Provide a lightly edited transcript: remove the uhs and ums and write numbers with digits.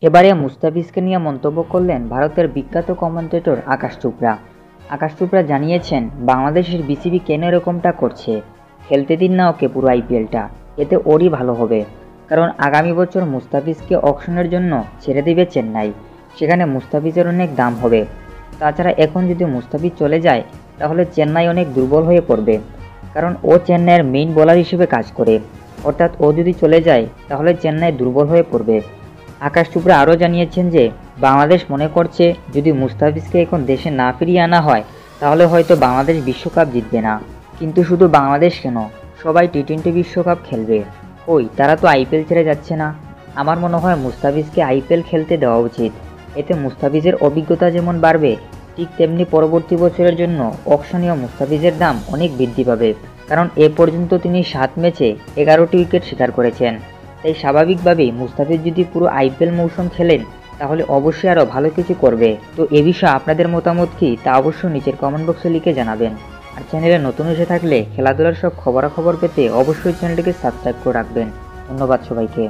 এবারে মুস্তাফিজকে নিয়ে মন্তব্য করলেন ভারতের বিখ্যাত কমেন্টেটর আকাশ চোপড়া। আকাশ চোপড়া জানিয়েছেন, বাংলাদেশের বিসিবি কেন এরকমটা করছে, খেলতে দিন না ওকে পুরো আইপিএলটা, এতে ওরই ভালো হবে। কারণ আগামী বছর মুস্তাফিজকে অকশনের জন্য ছেড়ে দিবে চেন্নাই, সেখানে মুস্তাফিজের অনেক দাম হবে। তাছাড়া এখন যদি মুস্তাফিজ চলে যায় তাহলে চেন্নাই অনেক দুর্বল হয়ে পড়বে, কারণ ও চেন্নাইয়ের মেইন বোলার হিসেবে কাজ করে। অর্থাৎ ও যদি চলে যায় তাহলে চেন্নাই দুর্বল হয়ে পড়বে। আকাশ চোপড়া আরও জানিয়েছেন যে বাংলাদেশ মনে করছে যদি মুস্তাফিজকে এখন দেশে না ফিরিয়ে আনা হয় তাহলে হয়তো বাংলাদেশ বিশ্বকাপ জিতবে না। কিন্তু শুধু বাংলাদেশ কেন, সবাই টি-20 বিশ্বকাপ খেলবে। কই, তারা তো আইপিএল ছেড়ে যাচ্ছে না। আমার মনে হয় মুস্তাফিজকে আইপিএল খেলতে দেওয়া উচিত। এতে মুস্তাফিজের অভিজ্ঞতা যেমন বাড়বে, ঠিক তেমনি পরবর্তী বছরের জন্য অকশনীয় মুস্তাফিজের দাম অনেক বৃদ্ধি পাবে। কারণ এ পর্যন্ত তিনি 7 ম্যাচে 11টি উইকেট শিকার করেছেন। তাই স্বাভাবিকভাবেই মুস্তাফিজ যদি পুরো আইপিএল মৌসুম খেলেন তাহলে অবশ্যই আরও ভালো কিছু করবে। তো এ বিষয়ে আপনাদের মতামত কী তা অবশ্যই নিচের কমেন্ট বক্সে লিখে জানাবেন। আর চ্যানেলে নতুন এসে থাকলে খেলাধুলার সব খবরাখবর পেতে অবশ্যই চ্যানেলটিকে সাবস্ক্রাইব করে রাখবেন। ধন্যবাদ সবাইকে।